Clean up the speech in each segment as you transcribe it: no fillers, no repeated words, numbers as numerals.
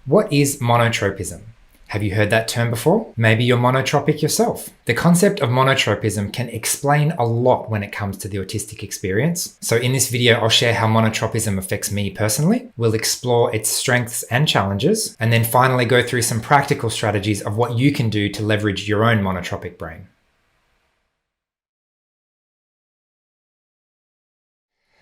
What is monotropism? Have you heard that term before? Maybe you're monotropic yourself. The concept of monotropism can explain a lot when it comes to the autistic experience. So in this video, I'll share how monotropism affects me personally. We'll explore its strengths and challenges, and then finally go through some practical strategies of what you can do to leverage your own monotropic brain.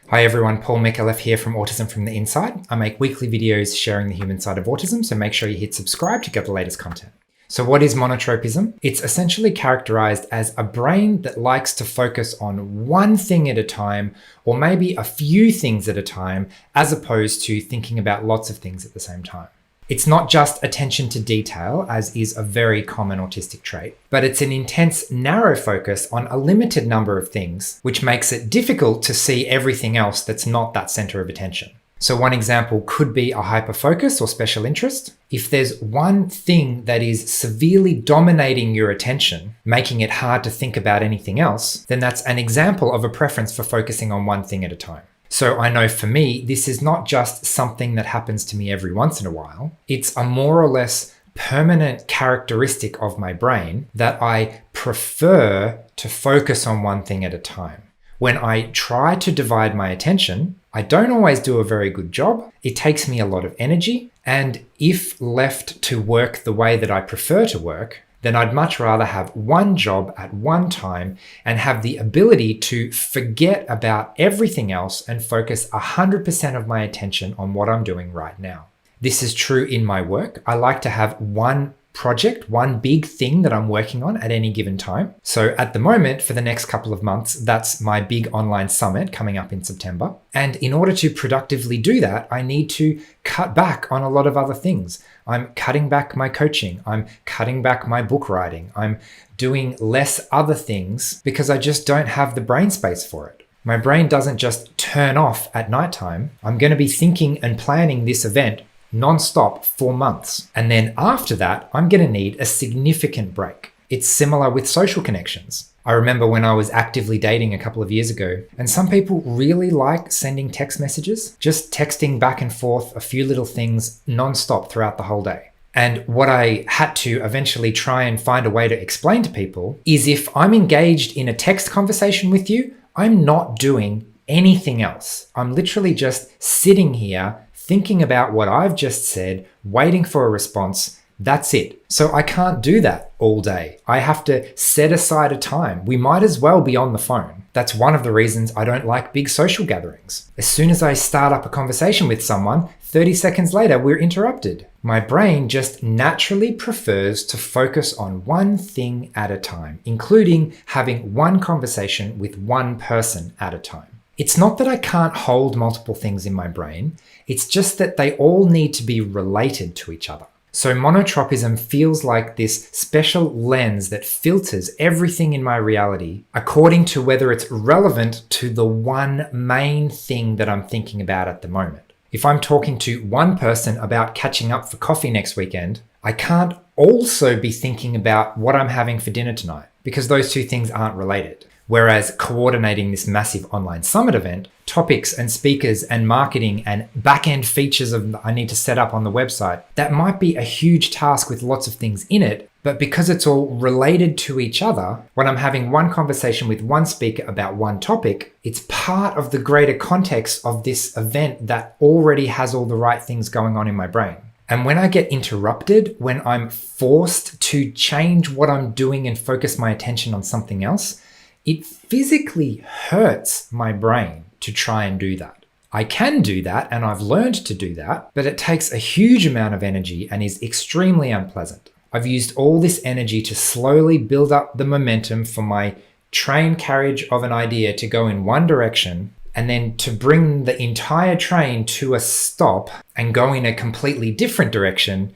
Hi everyone, Paul Micallef here from Autism from the Inside. I make weekly videos sharing the human side of autism, so make sure you hit subscribe to get the latest content. So what is monotropism? It's essentially characterized as a brain that likes to focus on one thing at a time, or maybe a few things at a time, as opposed to thinking about lots of things at the same time. It's not just attention to detail, as is a very common autistic trait, but it's an intense, narrow focus on a limited number of things, which makes it difficult to see everything else that's not that center of attention. So one example could be a hyperfocus or special interest. If there's one thing that is severely dominating your attention, making it hard to think about anything else, then that's an example of a preference for focusing on one thing at a time. So I know for me, this is not just something that happens to me every once in a while. It's a more or less permanent characteristic of my brain that I prefer to focus on one thing at a time. When I try to divide my attention, I don't always do a very good job. It takes me a lot of energy. And if left to work the way that I prefer to work, then I'd much rather have one job at one time and have the ability to forget about everything else and focus 100% of my attention on what I'm doing right now. This is true in my work. I like to have one project, one big thing that I'm working on at any given time. So at the moment, for the next couple of months, that's my big online summit coming up in September. And in order to productively do that, I need to cut back on a lot of other things. I'm cutting back my coaching. I'm cutting back my book writing. I'm doing less other things because I just don't have the brain space for it. My brain doesn't just turn off at nighttime. I'm going to be thinking and planning this event non-stop for months. And then after that, I'm going to need a significant break. It's similar with social connections. I remember when I was actively dating a couple of years ago, and some people really like sending text messages, just texting back and forth a few little things non-stop throughout the whole day. And what I had to eventually try and find a way to explain to people is if I'm engaged in a text conversation with you, I'm not doing anything else. I'm literally just sitting here thinking about what I've just said, waiting for a response. That's it. So I can't do that all day. I have to set aside a time. We might as well be on the phone. That's one of the reasons I don't like big social gatherings. As soon as I start up a conversation with someone, 30 seconds later, we're interrupted. My brain just naturally prefers to focus on one thing at a time, including having one conversation with one person at a time. It's not that I can't hold multiple things in my brain. It's just that they all need to be related to each other. So monotropism feels like this special lens that filters everything in my reality according to whether it's relevant to the one main thing that I'm thinking about at the moment. If I'm talking to one person about catching up for coffee next weekend, I can't also be thinking about what I'm having for dinner tonight because those two things aren't related. Whereas coordinating this massive online summit event, topics and speakers and marketing and back-end features I need to set up on the website, that might be a huge task with lots of things in it, but because it's all related to each other, when I'm having one conversation with one speaker about one topic, it's part of the greater context of this event that already has all the right things going on in my brain. And when I get interrupted, when I'm forced to change what I'm doing and focus my attention on something else, it physically hurts my brain to try and do that. I can do that, and I've learned to do that, but it takes a huge amount of energy and is extremely unpleasant. I've used all this energy to slowly build up the momentum for my train carriage of an idea to go in one direction, and then to bring the entire train to a stop and go in a completely different direction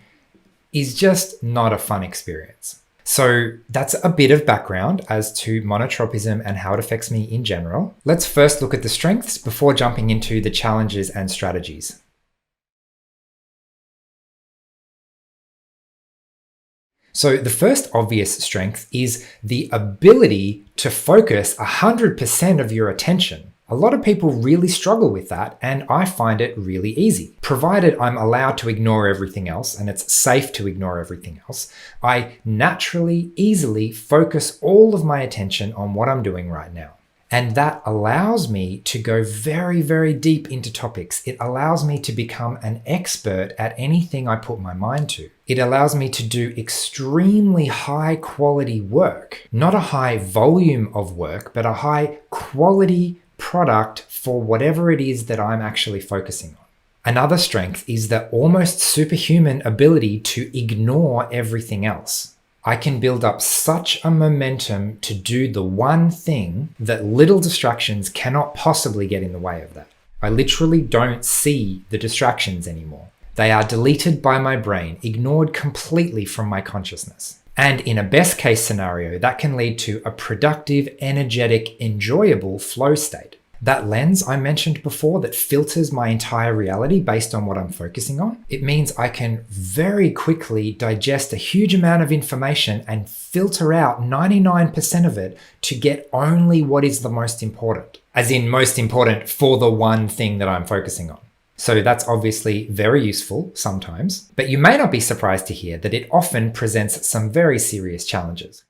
is just not a fun experience. So that's a bit of background as to monotropism and how it affects me in general. Let's first look at the strengths before jumping into the challenges and strategies. So the first obvious strength is the ability to focus 100% of your attention A lot of people really struggle with that, and I find it really easy. Provided I'm allowed to ignore everything else, and it's safe to ignore everything else, I naturally, easily focus all of my attention on what I'm doing right now. And that allows me to go very, very deep into topics. It allows me to become an expert at anything I put my mind to. It allows me to do extremely high quality work, not a high volume of work, but a high quality product for whatever it is that I'm actually focusing on. Another strength is the almost superhuman ability to ignore everything else. I can build up such a momentum to do the one thing that little distractions cannot possibly get in the way of that. I literally don't see the distractions anymore. They are deleted by my brain, ignored completely from my consciousness. And in a best case scenario, that can lead to a productive, energetic, enjoyable flow state. That lens I mentioned before that filters my entire reality based on what I'm focusing on, it means I can very quickly digest a huge amount of information and filter out 99% of it to get only what is the most important. As in most important for the one thing that I'm focusing on. So that's obviously very useful sometimes, but you may not be surprised to hear that it often presents some very serious challenges.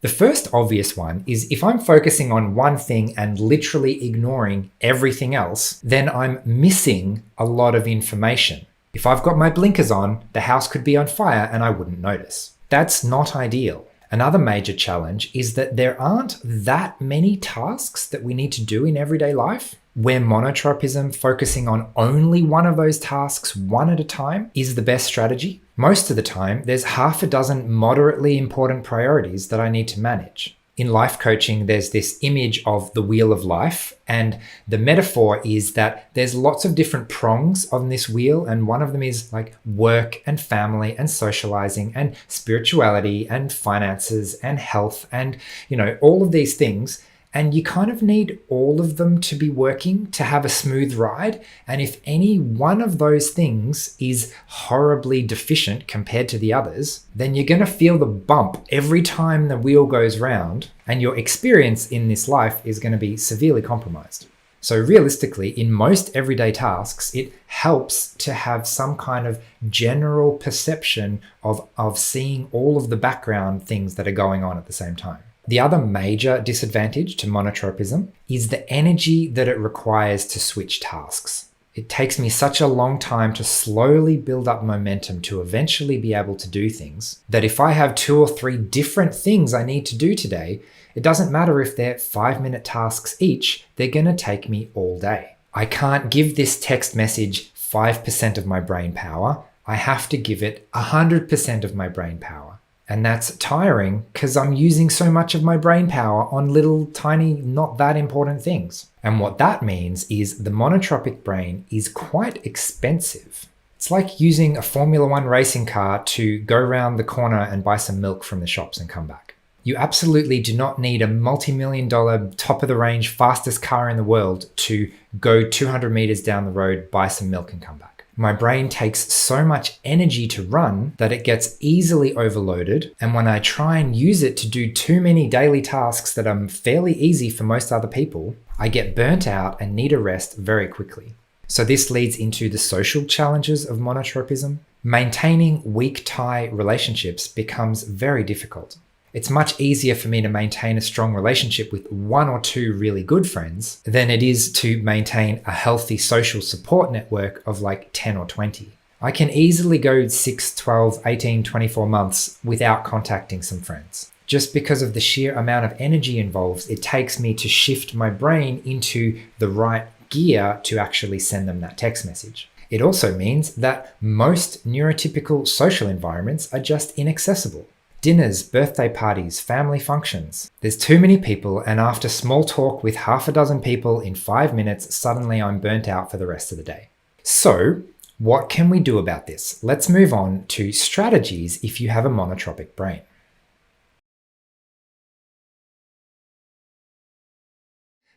The first obvious one is if I'm focusing on one thing and literally ignoring everything else, then I'm missing a lot of information. If I've got my blinkers on, the house could be on fire and I wouldn't notice. That's not ideal. Another major challenge is that there aren't that many tasks that we need to do in everyday life. Where monotropism, focusing on only one of those tasks one at a time, is the best strategy. Most of the time, there's half a dozen moderately important priorities that I need to manage. In life coaching, there's this image of the wheel of life, and the metaphor is that there's lots of different prongs on this wheel, and one of them is like work and family and socializing and spirituality and finances and health and, all of these things. And you kind of need all of them to be working to have a smooth ride. And if any one of those things is horribly deficient compared to the others, then you're going to feel the bump every time the wheel goes round, and your experience in this life is going to be severely compromised. So realistically, in most everyday tasks, it helps to have some kind of general perception of seeing all of the background things that are going on at the same time. The other major disadvantage to monotropism is the energy that it requires to switch tasks. It takes me such a long time to slowly build up momentum to eventually be able to do things that if I have 2 or 3 different things I need to do today, it doesn't matter if they're 5-minute tasks each, they're going to take me all day. I can't give this text message 5% of my brain power. I have to give it 100% of my brain power. And that's tiring because I'm using so much of my brain power on little tiny, not that important things. And what that means is the monotropic brain is quite expensive. It's like using a Formula One racing car to go around the corner and buy some milk from the shops and come back. You absolutely do not need a multi-million-dollar, top-of-the-range, fastest car in the world to go 200 meters down the road, buy some milk and come back. My brain takes so much energy to run that it gets easily overloaded, and when I try and use it to do too many daily tasks that are fairly easy for most other people, I get burnt out and need a rest very quickly. So this leads into the social challenges of monotropism. Maintaining weak tie relationships becomes very difficult. It's much easier for me to maintain a strong relationship with 1 or 2 really good friends than it is to maintain a healthy social support network of like 10 or 20. I can easily go 6, 12, 18, 24 months without contacting some friends. Just because of the sheer amount of energy involved, it takes me to shift my brain into the right gear to actually send them that text message. It also means that most neurotypical social environments are just inaccessible. Dinners, birthday parties, family functions. There's too many people, and after small talk with half a dozen people in 5 minutes, suddenly I'm burnt out for the rest of the day. So, what can we do about this? Let's move on to strategies if you have a monotropic brain.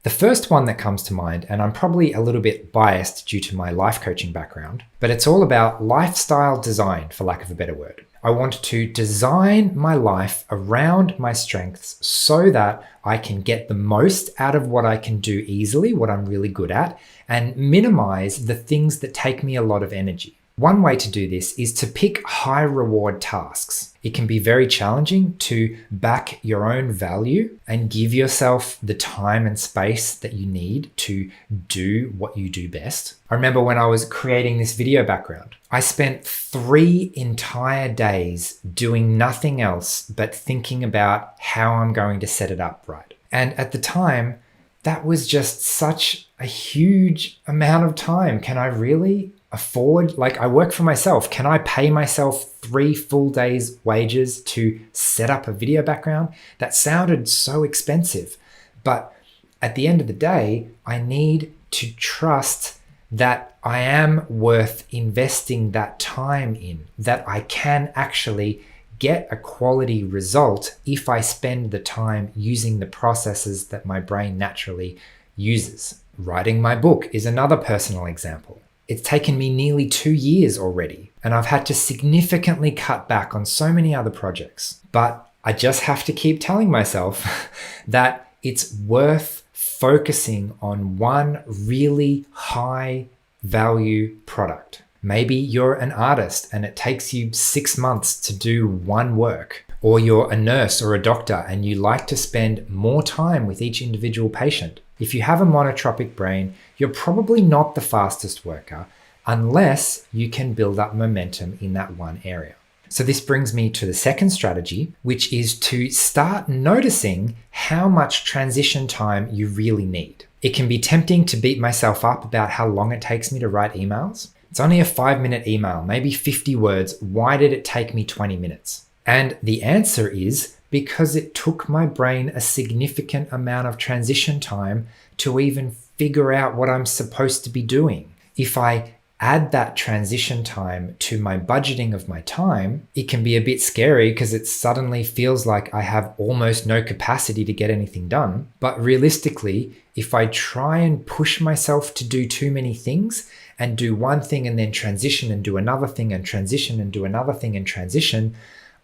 The first one that comes to mind, and I'm probably a little bit biased due to my life coaching background, but it's all about lifestyle design, for lack of a better word. I want to design my life around my strengths so that I can get the most out of what I can do easily, what I'm really good at, and minimize the things that take me a lot of energy. One way to do this is to pick high reward tasks. It can be very challenging to back your own value and give yourself the time and space that you need to do what you do best. I remember when I was creating this video background, I spent 3 entire days doing nothing else but thinking about how I'm going to set it up right. And at the time, that was just such a huge amount of time. Can I really afford, I work for myself. Can I pay myself 3 full days' wages to set up a video background? That sounded so expensive. But at the end of the day, I need to trust that I am worth investing that time in, that I can actually get a quality result if I spend the time using the processes that my brain naturally uses. Writing my book is another personal example. It's taken me nearly 2 years already, and I've had to significantly cut back on so many other projects. But I just have to keep telling myself that it's worth focusing on one really high value product. Maybe you're an artist and it takes you 6 months to do one work, or you're a nurse or a doctor and you like to spend more time with each individual patient. If you have a monotropic brain, you're probably not the fastest worker unless you can build up momentum in that one area. So this brings me to the second strategy, which is to start noticing how much transition time you really need. It can be tempting to beat myself up about how long it takes me to write emails. It's only a 5-minute email, maybe 50 words. Why did it take me 20 minutes? And the answer is because it took my brain a significant amount of transition time to even figure out what I'm supposed to be doing. If I add that transition time to my budgeting of my time, it can be a bit scary because it suddenly feels like I have almost no capacity to get anything done. But realistically, if I try and push myself to do too many things and do one thing and then transition and do another thing and transition and do another thing and transition,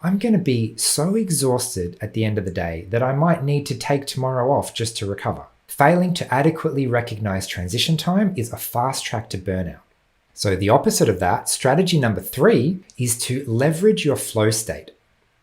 I'm going to be so exhausted at the end of the day that I might need to take tomorrow off just to recover. Failing to adequately recognize transition time is a fast track to burnout. So the opposite of that, strategy number 3, is to leverage your flow state.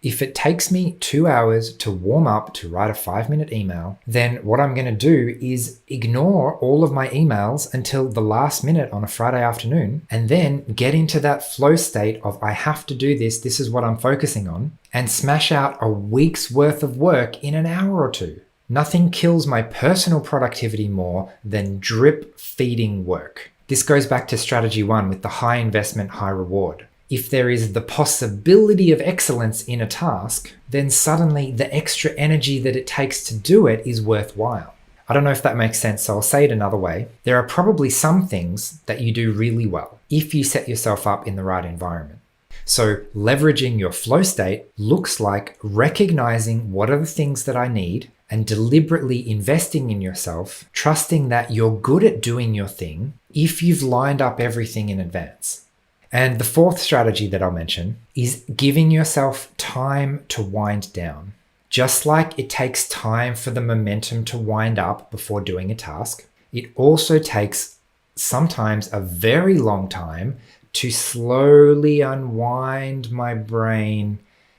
If it takes me 2 hours to warm up to write a 5-minute email, then what I'm going to do is ignore all of my emails until the last minute on a Friday afternoon, and then get into that flow state of I have to do this, this is what I'm focusing on, and smash out a week's worth of work in an hour or 2. Nothing kills my personal productivity more than drip feeding work. This goes back to strategy 1 with the high investment, high reward. If there is the possibility of excellence in a task, then suddenly the extra energy that it takes to do it is worthwhile. I don't know if that makes sense, so I'll say it another way. There are probably some things that you do really well if you set yourself up in the right environment. So leveraging your flow state looks like recognizing what are the things that I need and deliberately investing in yourself, trusting that you're good at doing your thing if you've lined up everything in advance. And the fourth strategy that I'll mention is giving yourself time to wind down. Just like it takes time for the momentum to wind up before doing a task, it also takes sometimes a very long time to slowly unwind my brain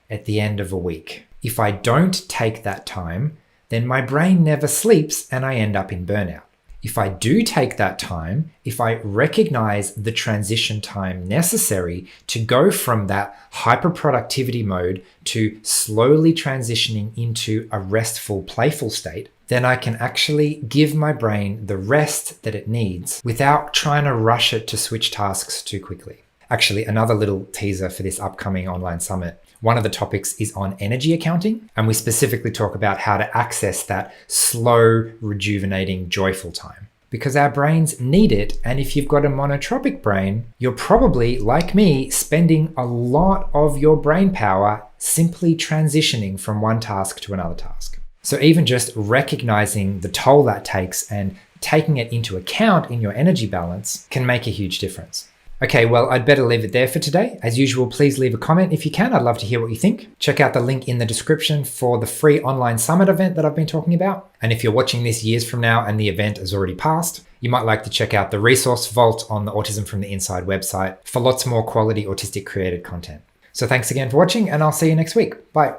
at the end of a week. If I don't take that time, then my brain never sleeps and I end up in burnout. If I do take that time, if I recognize the transition time necessary to go from that hyperproductivity mode to slowly transitioning into a restful, playful state, then I can actually give my brain the rest that it needs without trying to rush it to switch tasks too quickly. Actually, another little teaser for this upcoming online summit. One of the topics is on energy accounting, and we specifically talk about how to access that slow, rejuvenating, joyful time. Because our brains need it, and if you've got a monotropic brain, you're probably, like me, spending a lot of your brain power simply transitioning from one task to another task. So even just recognizing the toll that takes and taking it into account in your energy balance can make a huge difference. Okay, well, I'd better leave it there for today. As usual, please leave a comment if you can. I'd love to hear what you think. Check out the link in the description for the free online summit event that I've been talking about. And if you're watching this years from now and the event has already passed, you might like to check out the resource vault on the Autism from the Inside website for lots more quality autistic created content. So thanks again for watching, and I'll see you next week. Bye.